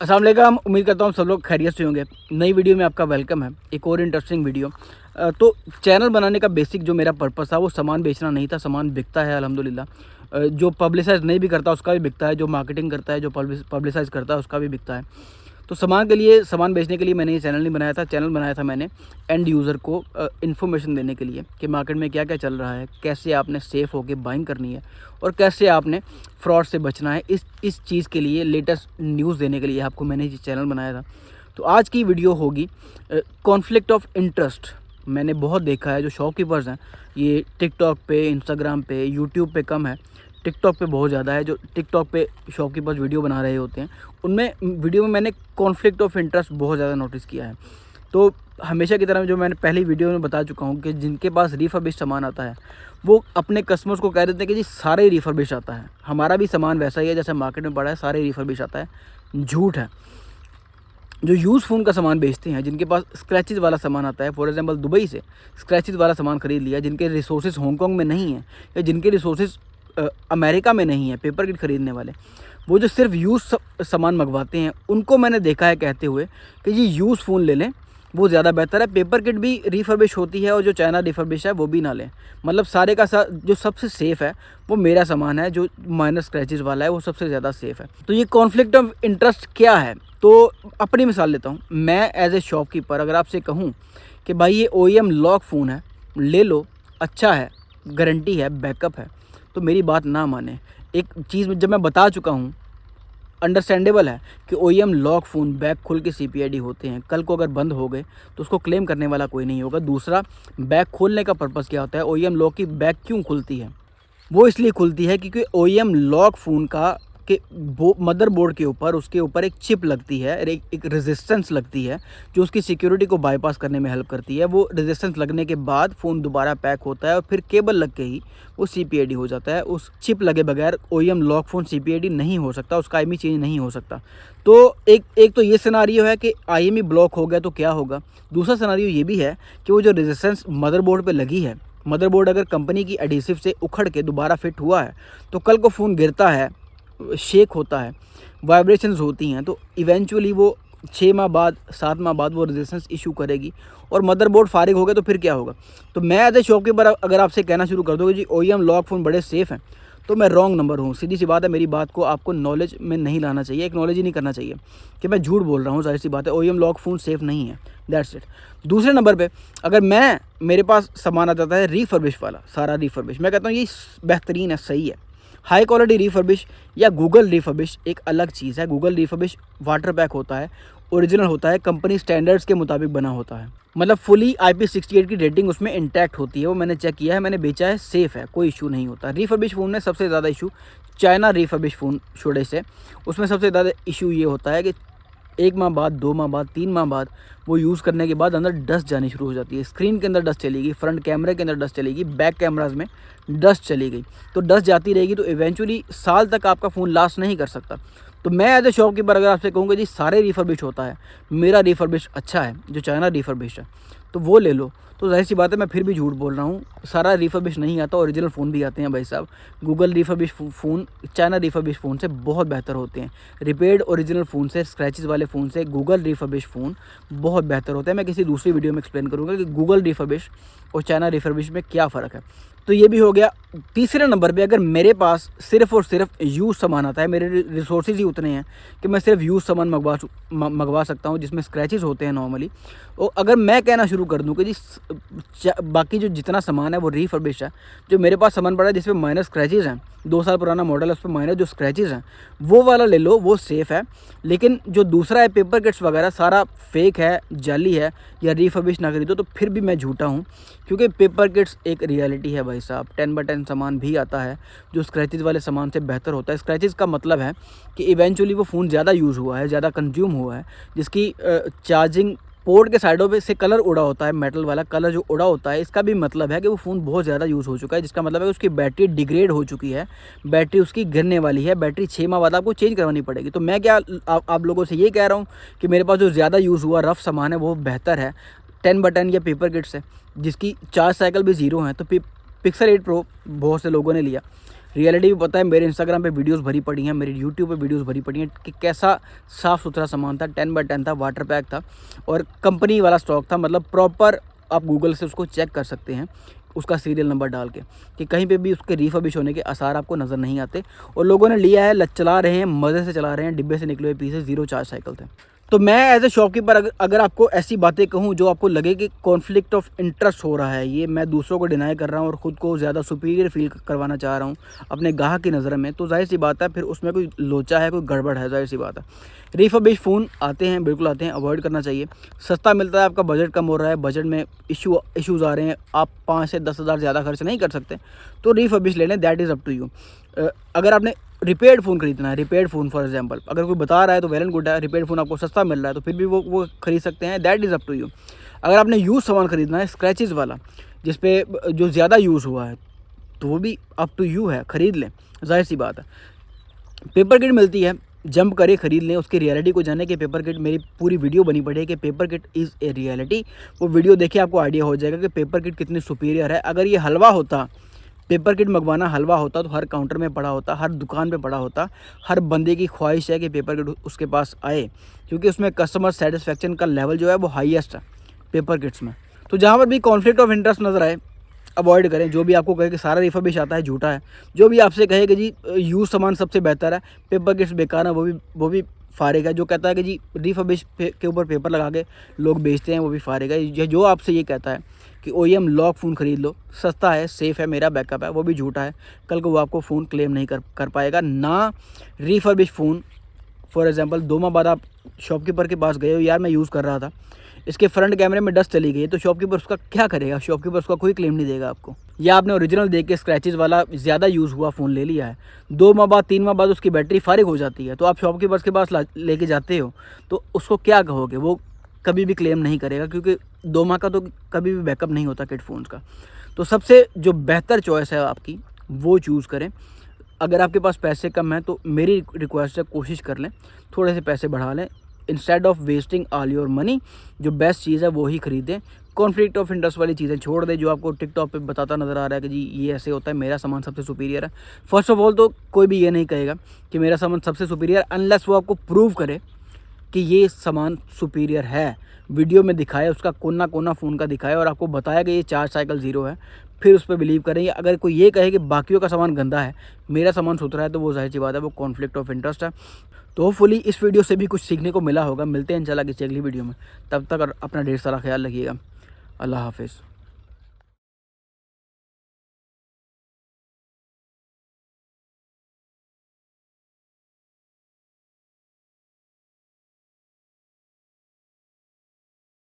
अस्सलाम वालेकुम। उम्मीद करता हूँ सब लोग खैरियत से होंगे। नई वीडियो में आपका वेलकम है, एक और इंटरेस्टिंग वीडियो। तो चैनल बनाने का बेसिक जो मेरा पर्पस था वो सामान बेचना नहीं था। सामान बिकता है अल्हम्दुलिल्लाह। जो पब्लिसाइज़ नहीं भी करता उसका भी बिकता है, जो मार्केटिंग करता है, जो पब्लिसाइज़ करता है उसका भी बिकता है। तो सामान बेचने के लिए मैंने ये चैनल नहीं बनाया था। चैनल बनाया था मैंने एंड यूज़र को इन्फॉर्मेशन देने के लिए कि मार्केट में क्या-क्या चल रहा है, कैसे आपने सेफ़ होके बाइंग करनी है और कैसे आपने फ्रॉड से बचना है। इस चीज़ के लिए लेटेस्ट न्यूज़ देने के लिए आपको मैंने ये चैनल बनाया था। तो आज की वीडियो होगी कॉन्फ्लिक्ट ऑफ इंटरेस्ट। मैंने बहुत देखा है जो शॉपकीपर्स हैं, ये टिकटॉक पे, इंस्टाग्राम पे, यूट्यूब पे कम है, टिकटॉक पे बहुत ज़्यादा है। जो टिकटॉक पे शॉपकीपर्स वीडियो बना रहे होते हैं, उनमें वीडियो में मैंने कॉन्फ्लिक्ट ऑफ इंटरेस्ट बहुत ज़्यादा नोटिस किया है। तो हमेशा की तरह जो मैंने पहली वीडियो में बता चुका हूँ कि जिनके पास रिफर्बिश सामान आता है, वो अपने कस्टमर्स को कह देते हैं कि जी सारे रिफर्बिश आता है, हमारा भी सामान वैसा ही है जैसे मार्केट में पड़ा है, सारे रिफर्बिश आता है। झूठ है। जो यूज़ फ़ोन का सामान बेचते हैं, जिनके पास स्क्रैचेज़ वाला सामान आता है, फॉर एग्जांपल दुबई से स्क्रैचेज़ वाला सामान ख़रीद लिया, जिनके रिसोर्सेज हांगकांग में नहीं हैं या जिनके रिसोर्सेज अमेरिका में नहीं है पेपर किट ख़रीदने वाले, वो जो सिर्फ यूज़ सामान मंगवाते हैं, उनको मैंने देखा है कहते हुए कि जी यूज़ फ़ोन ले लें, वो ज़्यादा बेहतर है। पेपर किट भी रिफर्बिश होती है और जो चाइना रिफर्बिश है वो भी ना लें। मतलब सारे का जो सबसे सेफ़ है वो मेरा सामान है, जो माइनर स्क्रैचेज़ वाला है वो सबसे ज़्यादा सेफ़ है। तो ये कॉन्फ्लिक्ट ऑफ इंटरेस्ट क्या है? तो अपनी मिसाल लेता हूँ। मैं एज़ ए शॉपकीपर अगर आपसे कहूँ कि भाई ये ओईएम लॉक फ़ोन है, ले लो, अच्छा है, गारंटी है, बैकअप है, तो मेरी बात ना माने। एक चीज़ जब मैं बता चुका हूँ, अंडरस्टैंडेबल है कि ओईएम लॉक फ़ोन बैग खुल के सीपीआईडी होते हैं। कल को अगर बंद हो गए तो उसको क्लेम करने वाला कोई नहीं होगा। दूसरा, बैग खोलने का पर्पज़ क्या होता है? ओईएम लॉक की बैग क्यों खुलती है? वो इसलिए खुलती है क्योंकि ओईएम लॉक फ़ोन का के मदरबोर्ड के ऊपर उसके ऊपर एक चिप लगती है, एक रेजिस्टेंस लगती है जो उसकी सिक्योरिटी को बाईपास करने में हेल्प करती है। वो रेजिस्टेंस लगने के बाद फ़ोन दोबारा पैक होता है और फिर केबल लग के ही वो सीपीआईडी हो जाता है। उस चिप लगे बगैर ओईएम लॉक फ़ोन सीपीआईडी नहीं हो सकता, उसका आईएमई चेंज नहीं हो सकता। तो एक तो ये सिनेरियो है कि आईएमई ब्लॉक हो गया तो क्या होगा। दूसरा सिनेरियो ये भी है कि वो जो रेजिस्टेंस मदरबोर्ड पे लगी है, मदरबोर्ड अगर कंपनी की एडहेसिव से उखड़ के दोबारा फिट हुआ है, तो कल को फ़ोन गिरता है, शेक होता है, वाइब्रेशंस होती हैं, तो इवेंचुअली वो 6 माह बाद, 7 माह बाद वो रेजिस्टेंस इशू करेगी और मदरबोर्ड फारिग हो गया तो फिर क्या होगा? तो मैं एज़ ए शॉपकीपर अगर आपसे कहना शुरू कर दूँ कि जी ओईएम लॉक फ़ोन बड़े सेफ़ हैं, तो मैं रॉन्ग नंबर हूँ। सीधी-सी बात है, मेरी बात को आपको नॉलेज में नहीं लाना चाहिए, एक्नॉलेज ही नहीं करना चाहिए कि मैं झूठ बोल रहा हूँ। ज़ाहिर-सी बात है, ओईएम लॉक फ़ोन सेफ़ नहीं है, दैट्स इट। दूसरे नंबर पे अगर मेरे पास सामान आ जाता है रिफर्बिश वाला, सारा रिफर्बिश, मैं कहता हूँ ये बेहतरीन है, सही है। हाई क्वालिटी रिफर्बिश या गूगल रिफर्बिश एक अलग चीज़ है। गूगल रिफर्बिश वाटर पैक होता है, ओरिजिनल होता है, कंपनी स्टैंडर्ड्स के मुताबिक बना होता है। मतलब फुली IP68 की रेटिंग उसमें इंटैक्ट होती है। वो मैंने चेक किया है, मैंने बेचा है, सेफ़ है, कोई इशू नहीं होता। रिफर्बिश फ़ोन में सबसे ज़्यादा इशू चाइना रिफर्बिश फ़ोन छोड़े से, उसमें सबसे ज़्यादा इशू ये होता है कि 1 माह बाद, 2 माह बाद, 3 माह बाद वो यूज़ करने के बाद अंदर डस्ट जानी शुरू हो जाती है। स्क्रीन के अंदर डस्ट चली गई, फ्रंट कैमरे के अंदर डस्ट चली गई, बैक कैमराज़ में डस्ट चली गई। तो डस्ट जाती रहेगी तो इवेंचुअली साल तक आपका फ़ोन लास्ट नहीं कर सकता। तो मैं एज़ ए शॉपकीपर अगर आपसे कहूँगा जी सारे रिफर्बिश होता है, मेरा रिफर्बिश अच्छा है, जो चाइना रिफर्बिश है, तो वो ले लो। तो ज़ाहिर-सी बात है मैं फिर भी झूठ बोल रहा हूँ, सारा रिफर्बिश नहीं आता, ओरिजिनल फ़ोन भी आते हैं भाई साहब। Google refurbish phone China refurbish phone से बहुत बेहतर होते हैं। रिपेयर्ड ओरिजिनल फ़ोन से, स्क्रैचेज़ वाले फ़ोन से गूगल रिफर्बिश फ़ोन बहुत बेहतर होता है। मैं किसी दूसरी वीडियो में एक्सप्लेन करूँगा कि गूगल रिफर्बिश और चाइना रिफर्बिश में क्या फ़र्क है। तो ये भी हो गया। तीसरे नंबर पे अगर मेरे पास सिर्फ़ और सिर्फ यूज़ सामान आता है, मेरे रिसोर्सेज ही उतने हैं कि मैं सिर्फ यूज़ सामान मंगवा सकता हूँ जिसमें स्क्रैचेस होते हैं नॉर्मली। और अगर मैं कहना शुरू कर दूँ कि जी बाकी जो जितना सामान है वो रिफर्बिश है, जो मेरे पास सामान पड़ा है जिसमें माइनर स्क्रैचेस हैं, 2 साल पुराना मॉडल है, उस पर माइनर जो स्क्रैचेस हैं वो वाला ले लो, वो सेफ़ है। लेकिन जो दूसरा है पेपर किट्स वगैरह सारा फेक है, जाली है, या रिफर्बिश ना खरीदो, तो फिर भी मैं झूठा हूँ। क्योंकि पेपर किट्स एक रियलिटी है भाई साहब। 10/10 सामान भी आता है जो स्क्रैचेज़ वाले सामान से बेहतर होता है। स्क्रैचेज़ का मतलब है कि इवेंचुअली वो फ़ोन ज़्यादा यूज़ हुआ है, ज़्यादा कंज्यूम हुआ है, जिसकी चार्जिंग पोर्ट के साइडों पे से कलर उड़ा होता है, मेटल वाला कलर जो उड़ा होता है, इसका भी मतलब है कि वो फ़ोन बहुत ज़्यादा यूज़ हो चुका है, जिसका मतलब है उसकी बैटरी डिग्रेड हो चुकी है, बैटरी उसकी गिरने वाली है, बैटरी 6 माह बाद आपको चेंज करवानी पड़ेगी। तो मैं क्या आप लोगों से ये कह रहा हूँ कि मेरे पास जो ज़्यादा यूज़ हुआ रफ़ सामान है वो बेहतर है 10/10 या पेपर किट्स है, जिसकी चार्ज साइकिल भी ज़ीरो है। तो पिक्सल 8 प्रो बहुत से लोगों ने लिया, रियलिटी भी पता है, मेरे इंस्टाग्राम पे वीडियोस भरी पड़ी हैं, मेरे यूट्यूब पे वीडियोस भरी पड़ी हैं कि कैसा साफ़ सुथरा सामान था, 10/10 था, वाटर पैक था और कंपनी वाला स्टॉक था, मतलब प्रॉपर आप गूगल से उसको चेक कर सकते हैं उसका सीरियल नंबर डाल के कि कहीं पे भी उसके रिफर्बिश होने के आसार आपको नज़र नहीं आते। और लोगों ने लिया है, चला रहे हैं, मज़े से चला रहे हैं, डिब्बे से निकले हुए पीसेस, 0 चार्ज साइकिल थे। तो मैं एज़ ए शॉपकीपर अगर आपको ऐसी बातें कहूँ जो आपको लगे कि कॉन्फ्लिक्ट ऑफ इंटरेस्ट हो रहा है, ये मैं दूसरों को डिनाई कर रहा हूँ और ख़ुद को ज़्यादा सुपीरियर फील करवाना चाह रहा हूँ अपने ग्राहक की नज़र में, तो जाहिर सी बात है फिर उसमें कोई लोचा है, कोई गड़बड़ है, जाहिर सी बात है। रिफर्बिश फ़ोन आते हैं, बिल्कुल आते हैं, अवॉइड करना चाहिए। सस्ता मिलता है, आपका बजट कम हो रहा है, बजट में इश्यूज़ आ रहे हैं, आप 5 से 10 हज़ार ज़्यादा खर्च नहीं कर सकते, तो रिफर्बिश ले लें, that is up to you. अगर आपने रिपेयर्ड फ़ोन खरीदना है, रिपेयर्ड फ़ोन फॉर एग्जांपल, अगर कोई बता रहा है तो वेल एंड गुड है, रिपेयर्ड फ़ोन आपको सस्ता मिल रहा है तो फिर भी वो खरीद सकते हैं, that is up to you. अगर आपने यूज़ सामान खरीदना है स्क्रैचेज़ वाला, जिस पे जो ज़्यादा यूज़ हुआ है, तो वो भी अप टू यू है, ख़रीद लें, ज़ाहिर सी बात है। पेपर किट मिलती है, जंप करें, ख़रीद लें, उसकी रियलिटी को जाने कि पेपर किट, मेरी पूरी वीडियो बनी पड़ी है कि paper kit is a reality. वो वीडियो देखिए, आपको आइडिया हो जाएगा कि पेपर किट कितनी सुपीरियर है। अगर ये हलवा होता, पेपर किट मंगवाना हलवा होता, तो हर काउंटर में पड़ा होता, हर दुकान पे पड़ा होता, हर बंदे की ख्वाहिश है कि पेपर किट उसके पास आए, क्योंकि उसमें कस्टमर सेटिस्फेक्शन का लेवल जो है वो हाईएस्ट है पेपर किट्स में। तो जहाँ पर भी कॉन्फ्लिक्ट ऑफ इंटरेस्ट नज़र आए, अवॉइड करें। जो भी आपको कहे कि सारा रिफर्बिश आता है, झूठा है। जो भी आपसे कहे कि जी यूज़ सामान सबसे बेहतर है, पेपर किट्स बेकार है, वो भी फारिग है। जो कहता है कि जी रिफर्बिश के ऊपर पेपर लगा के लोग बेचते हैं, वो भी फारिग है। जो आपसे ये कहता है कि ओईएम लॉक फ़ोन ख़रीद लो, सस्ता है, सेफ़ है, मेरा बैकअप है, वो भी झूठा है। कल को वो आपको फ़ोन क्लेम नहीं कर पाएगा। ना रिफर्बिश फ़ोन, फॉर एग्जांपल 2 माह बाद आप शॉपकीपर के पास गए हो, यार मैं यूज़ कर रहा था, इसके फ्रंट कैमरे में डस्ट चली गई, तो शॉपकीपर उसका क्या करेगा? शॉपकीपर उसका कोई क्लेम नहीं देगा आपको। या आपने ओरिजिनल देख के स्क्रैचेज़ वाला ज़्यादा यूज़ हुआ फ़ोन ले लिया है, 2 माह बाद 3 माह बाद उसकी बैटरी फारिग हो जाती है, तो आप शॉपकीपर्स के पास लेके जाते हो, तो उसको क्या कहोगे? वो कभी भी क्लेम नहीं करेगा, क्योंकि 2 माह का तो कभी भी बैकअप नहीं होता किट फ़ोन्स का। तो सबसे जो बेहतर चॉइस है आपकी, वो चूज़ करें। अगर आपके पास पैसे कम हैं तो मेरी रिक्वेस्ट है, कोशिश कर लें, थोड़े से पैसे बढ़ा लें। Instead of wasting all your money, जो बेस्ट चीज़ है वो ही खरीदें। कॉन्फ्लिक्ट ऑफ इंटरेस्ट वाली चीज़ें छोड़ दें, जो आपको टिकटॉक पे बताता नज़र आ रहा है कि जी ये ऐसे होता है, मेरा सामान सबसे सुपीरियर है। फर्स्ट ऑफ ऑल तो कोई भी ये नहीं कहेगा कि मेरा सामान सबसे सुपीरियर, अनलेस वो आपको प्रूव करे कि ये सामान सुपीरियर है। वीडियो में दिखाए, उसका कोना कोना फ़ोन का दिखाए और आपको बताया कि ये चार्ज साइकिल 0 है, फिर उस पर बिलीव करें। अगर कोई ये कहे कि बाकियों का सामान गंदा है, मेरा सामान सुथरा है, तो वो ज़ाहिर सी बात है, वो कॉन्फ्लिक्ट ऑफ इंटरेस्ट है। तो होपफुली इस वीडियो से भी कुछ सीखने को मिला होगा। मिलते हैं इंशाल्लाह किसी अगली वीडियो में, तब तक अपना ढेर सारा ख्याल रखिएगा। अल्लाह हाफ़िज़।